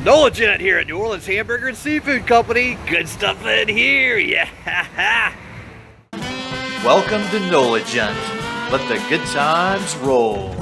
Jet here at New Orleans Hamburger Seafood Company. Good stuff in here, yeah. Welcome to Gent. Let the good times roll.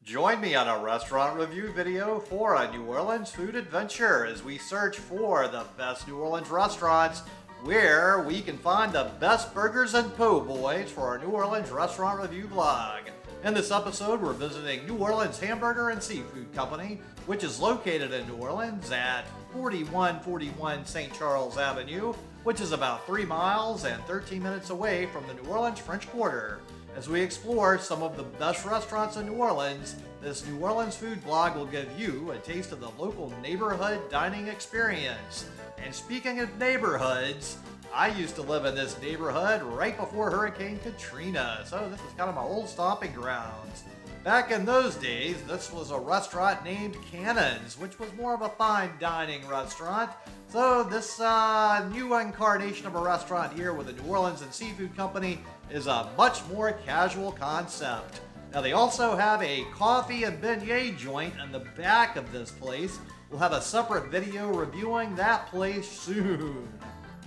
Join me on a restaurant review video for a New Orleans food adventure as we search for the best New Orleans restaurants where we can find the best burgers and po' boys for our New Orleans restaurant review vlog. In this episode, we're visiting New Orleans Hamburger and Seafood Company, which is located in New Orleans at 4141 St. Charles Avenue, which is about 3 miles and 13 minutes away from the New Orleans French Quarter. As we explore some of the best restaurants in New Orleans, this New Orleans food blog will give you a taste of the local neighborhood dining experience. And speaking of neighborhoods, I used to live in this neighborhood right before Hurricane Katrina, so this is kind of my old stomping grounds. Back in those days, this was a restaurant named Cannon's, which was more of a fine dining restaurant. So this new incarnation of a restaurant here with the New Orleans and Seafood Company is a much more casual concept. Now they also have a coffee and beignet joint in the back of this place. We'll have a separate video reviewing that place soon.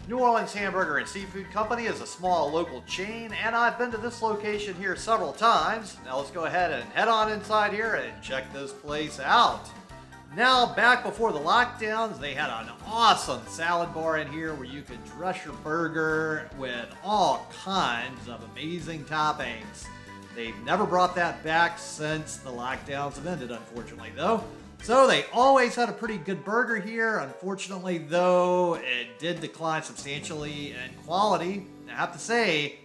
New Orleans Hamburger and Seafood Company is a small local chain, and I've been to this location here several times. Now let's go ahead and head on inside here and check this place out. Now, back before the lockdowns, they had an awesome salad bar in here where you could dress your burger with all kinds of amazing toppings. They've never brought that back since the lockdowns have ended, unfortunately, though. So they always had a pretty good burger here. Unfortunately, though, it did decline substantially in quality. I have to say,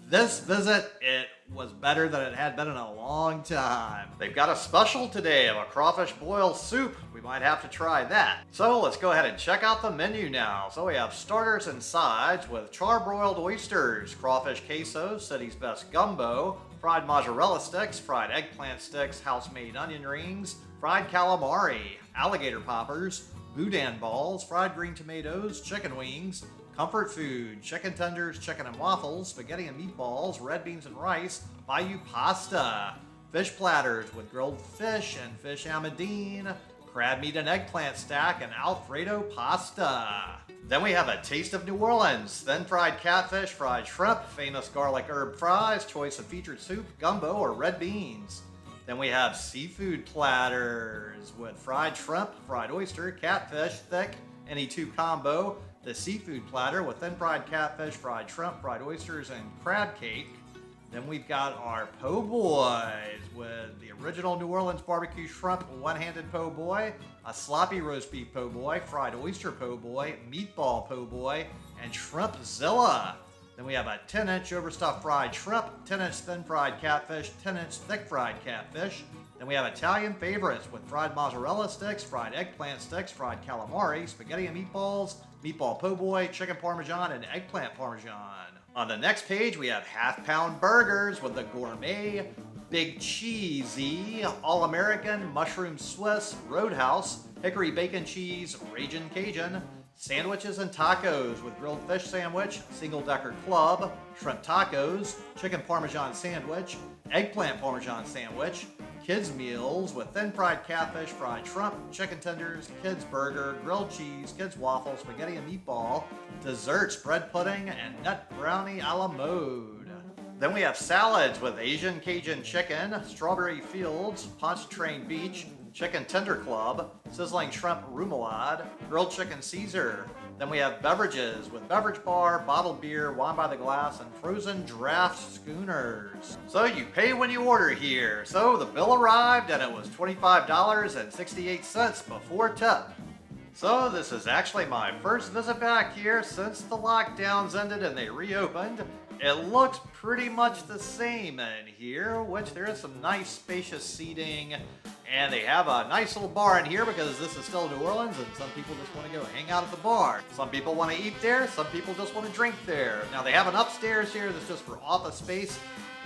this visit, it was better than it had been in a long time. They've got a special today of a crawfish boil soup. We might have to try that. So let's go ahead and check out the menu now. So we have starters and sides with charbroiled oysters, crawfish queso, city's best gumbo, fried mozzarella sticks, fried eggplant sticks, house-made onion rings, fried calamari, alligator poppers, boudin balls, fried green tomatoes, chicken wings, comfort food, chicken tenders, chicken and waffles, spaghetti and meatballs, red beans and rice, bayou pasta, fish platters with grilled fish and fish amidine, crab meat and eggplant stack, and Alfredo pasta. Then we have a taste of New Orleans, thin fried catfish, fried shrimp, famous garlic herb fries, choice of featured soup, gumbo, or red beans. Then we have seafood platters with fried shrimp, fried oyster, catfish, thick, any two combo, the seafood platter with thin fried catfish, fried shrimp, fried oysters, and crab cake. Then we've got our po' boys with the original New Orleans barbecue shrimp one-handed po' boy, a sloppy roast beef po' boy, fried oyster po' boy, meatball po' boy, and shrimpzilla. Then we have a 10-inch overstuffed fried shrimp, 10-inch thin fried catfish, 10-inch thick fried catfish. Then we have Italian favorites with fried mozzarella sticks, fried eggplant sticks, fried calamari, spaghetti and meatballs, meatball po' boy, chicken parmesan, and eggplant parmesan. On the next page, we have half-pound burgers with the gourmet, big cheesy, all-American, mushroom Swiss, roadhouse, hickory bacon cheese, Ragin' Cajun, sandwiches and tacos with grilled fish sandwich, single-decker club, shrimp tacos, chicken parmesan sandwich, eggplant parmesan sandwich, kids meals with thin fried catfish, fried shrimp, chicken tenders, kids burger, grilled cheese, kids waffle, spaghetti and meatball, desserts, bread pudding, and nut brownie a la mode. Then we have salads with Asian Cajun chicken, strawberry fields, Pontchartrain Beach, chicken tender club, sizzling shrimp remoulade, grilled chicken Caesar. Then we have beverages with beverage bar, bottled beer, wine by the glass, and frozen draft schooners. So you pay when you order here. So the bill arrived and it was $25.68 before tip. So this is actually my first visit back here since the lockdowns ended and they reopened. It looks pretty much the same in here, which there is some nice spacious seating, and they have a nice little bar in here because this is still New Orleans and some people just want to go hang out at the bar. Some people want to eat there, some people just want to drink there. Now they have an upstairs here that's just for office space.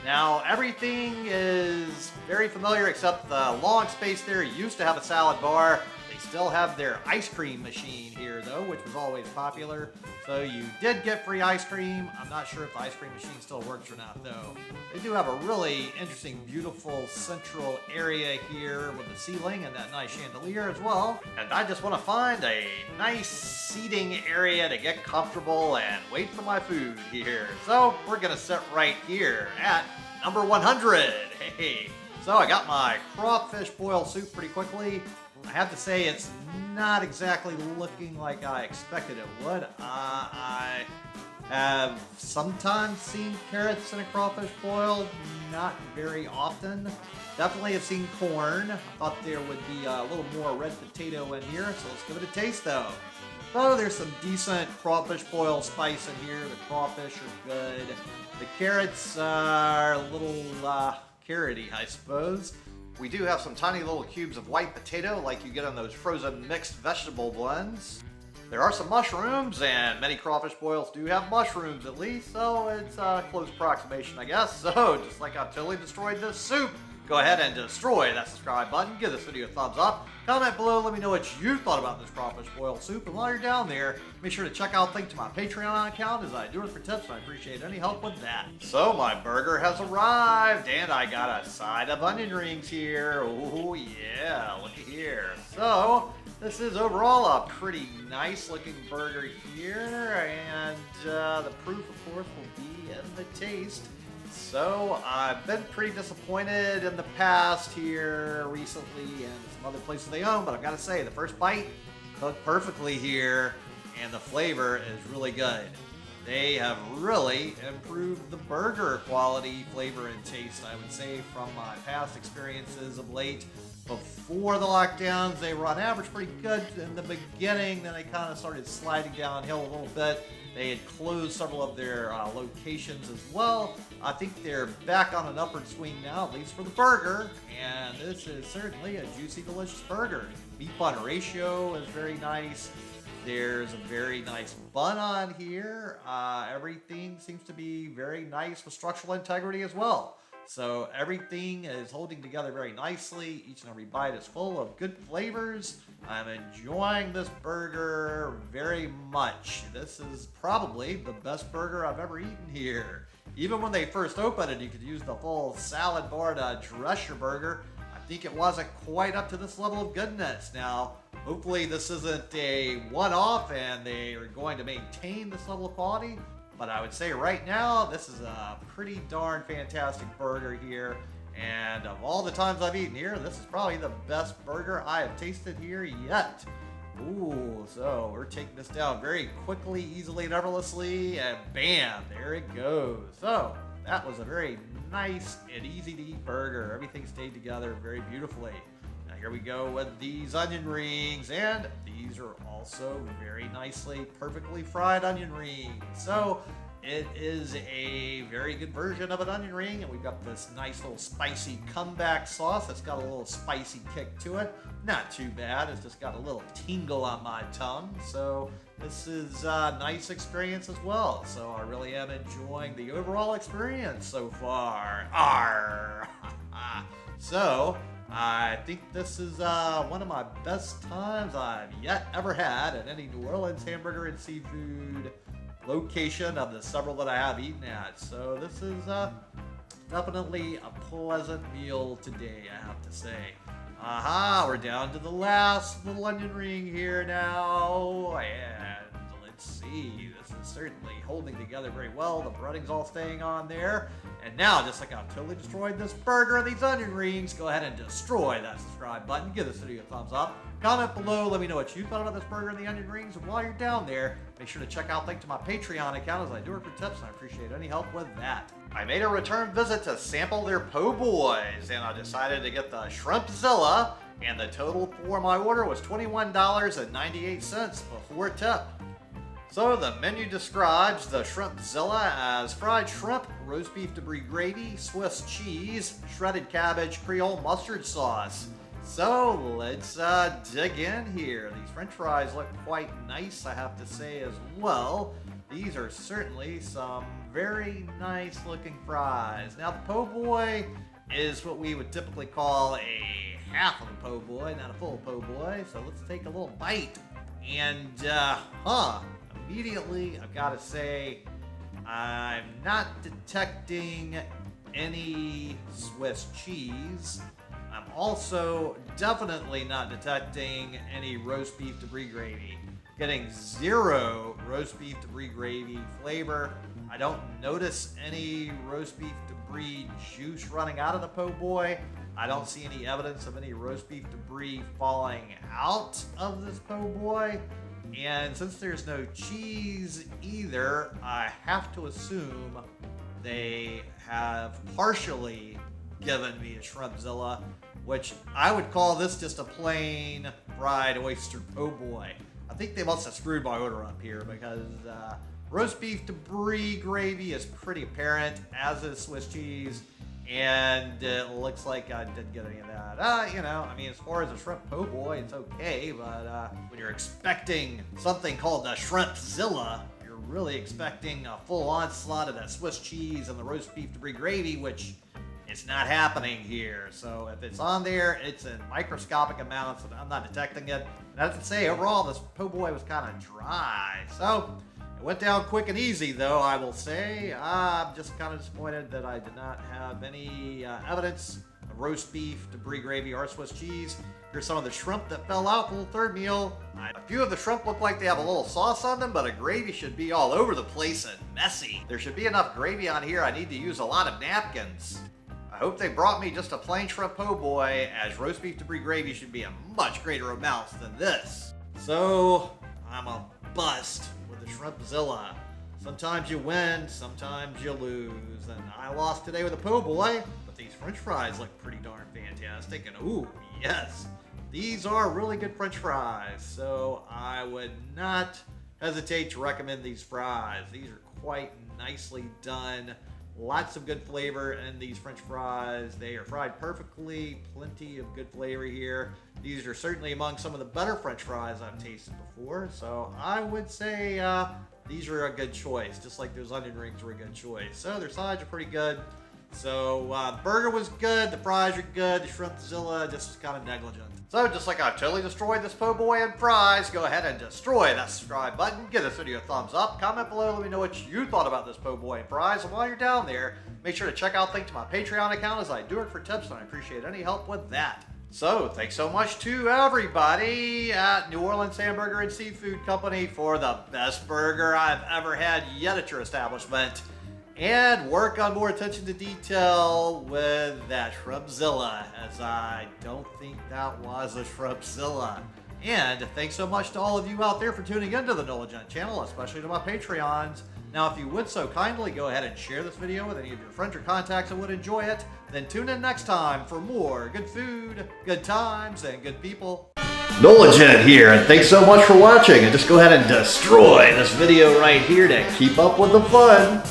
Now, everything is very familiar except the long space there used to have a salad bar. They still have their ice cream machine here, though, which was always popular. So you did get free ice cream. I'm not sure if the ice cream machine still works or not, though. They do have a really interesting, beautiful central area here with the ceiling and that nice chandelier as well. And I just want to find a nice seating area to get comfortable and wait for my food here. So we're going to sit right here at number 100. Hey, so I got my crawfish boil soup pretty quickly. I have to say it's not exactly looking like I expected it would. I have sometimes seen carrots in a crawfish boil, not very often. Definitely have seen corn. I thought there would be a little more red potato in here, so let's give it a taste though. So there's some decent crawfish boil spice in here. The crawfish are good. The carrots are a little carroty, I suppose. We do have some tiny little cubes of white potato like you get on those frozen mixed vegetable blends. There are some mushrooms, and many crawfish boils do have mushrooms at least, so it's a close approximation, I guess. So, just like I've totally destroyed this soup, go ahead and destroy that subscribe button, give this video a thumbs up, comment below, let me know what you thought about this crawfish boil soup, and while you're down there, make sure to check out the link to my Patreon account as I do it for tips, and I appreciate any help with that. So my burger has arrived, and I got a side of onion rings here. Oh yeah, look at here. So, this is overall a pretty nice looking burger here, and the proof of course will be in the taste. So, I've been pretty disappointed in the past here recently and some other places they own, but I've got to say, the first bite cooked perfectly here, and the flavor is really good. They have really improved the burger quality, flavor, and taste, I would say, from my past experiences of late. Before the lockdowns, they were on average pretty good in the beginning, then they kind of started sliding downhill a little bit. They had closed several of their locations as well. I think they're back on an upward swing now, at least for the burger. And this is certainly a juicy, delicious burger. Beef bun ratio is very nice. There's a very nice bun on here. Everything seems to be very nice with structural integrity as well. So everything is holding together very nicely. Each and every bite is full of good flavors. I'm enjoying this burger very much. This is probably the best burger I've ever eaten here. Even when they first opened it, you could use the full salad bar to dress your burger. I think it wasn't quite up to this level of goodness. Now, hopefully this isn't a one-off and they are going to maintain this level of quality. But I would say right now, this is a pretty darn fantastic burger here. And of all the times I've eaten here, this is probably the best burger I have tasted here yet. Ooh, so we're taking this down very quickly, easily, and effortlessly, and bam, there it goes. So that was a very nice and easy to eat burger. Everything stayed together very beautifully. Now here we go with these onion rings, and these are also very nicely, perfectly fried onion rings. So it is a very good version of an onion ring, and we've got this nice little spicy comeback sauce that's got a little spicy kick to it. Not too bad, it's just got a little tingle on my tongue. So this is a nice experience as well. So I really am enjoying the overall experience so far. Arr! So I think this is one of my best times I've yet ever had at any New Orleans hamburger and seafood location of the several that I have eaten at. So this is definitely a pleasant meal today, I have to say. Aha, we're down to the last little onion ring here now, and let's see, this is certainly holding together very well. The breading's all staying on there. And now, just like I've totally destroyed this burger and these onion rings, go ahead and destroy that subscribe button. Give this video a thumbs up. Comment below, let me know what you thought about this burger and the onion rings. And while you're down there, make sure to check out the link to my Patreon account as I do it for tips, and I appreciate any help with that. I made a return visit to sample their po' boys, and I decided to get the Shrimpzilla, and the total for my order was $21.98 before tip. So the menu describes the Shrimpzilla as fried shrimp, roast beef debris gravy, Swiss cheese, shredded cabbage, Creole mustard sauce. So let's dig in here. These french fries look quite nice, I have to say as well. These are certainly some very nice looking fries. Now the po' boy is what we would typically call a half of a po' boy, not a full po' boy. So let's take a little bite. And immediately I've got to say I'm not detecting any Swiss cheese. I'm also definitely not detecting any roast beef debris gravy. Getting zero roast beef debris gravy flavor. I don't notice any roast beef debris juice running out of the po' boy. I don't see any evidence of any roast beef debris falling out of this po' boy. And since there's no cheese either, I have to assume they have partially given me a Shrimpzilla, which I would call this just a plain fried oyster po' boy. I think they must have screwed my order up here because roast beef debris gravy is pretty apparent, as is Swiss cheese, and it looks like I didn't get any of that. I mean, as far as a shrimp po' boy, it's okay, but when you're expecting something called a Shrimpzilla, you're really expecting a full onslaught of that Swiss cheese and the roast beef debris gravy, which it's not happening here. So if it's on there, it's in microscopic amounts and I'm not detecting it. And I have to say, overall, this po' boy was kind of dry. So it went down quick and easy, though, I will say. I'm just kind of disappointed that I did not have any evidence of roast beef, debris gravy, or Swiss cheese. Here's some of the shrimp that fell out for the third meal. A few of the shrimp look like they have a little sauce on them, but the gravy should be all over the place and messy. There should be enough gravy on here. I need to use a lot of napkins. I hope they brought me just a plain shrimp po' boy, as roast beef debris gravy should be in much greater amounts than this. So, I'm a bust with the Shrimpzilla. Sometimes you win, sometimes you lose, and I lost today with a po' boy, but these french fries look pretty darn fantastic, and ooh, yes, these are really good french fries, so I would not hesitate to recommend these fries. These are quite nicely done. Lots of good flavor in these french fries. They are fried perfectly, plenty of good flavor here. These are certainly among some of the better french fries I've tasted before, so I would say these are a good choice, just like those onion rings were a good choice. So their sides are pretty good. So the burger was good, the fries are good, the Shrimpzilla just kind of negligent. So just like I totally destroyed this po' boy and fries, go ahead and destroy that subscribe button, give this video a thumbs up, comment below, let me know what you thought about this po' boy and fries, and while you're down there, make sure to check out the link to my Patreon account, as I do it for tips and I appreciate any help with that. So thanks so much to everybody at New Orleans Hamburger and Seafood Company for the best burger I've ever had yet at your establishment. And work on more attention to detail with that Shrimpzilla, as I don't think that was a Shrimpzilla. And thanks so much to all of you out there for tuning into the Nola Gent channel, especially to my Patreons. Now, if you would so kindly go ahead and share this video with any of your friends or contacts that would enjoy it, then tune in next time for more good food, good times, and good people. Nola Gent here, and thanks so much for watching. And just go ahead and destroy this video right here to keep up with the fun.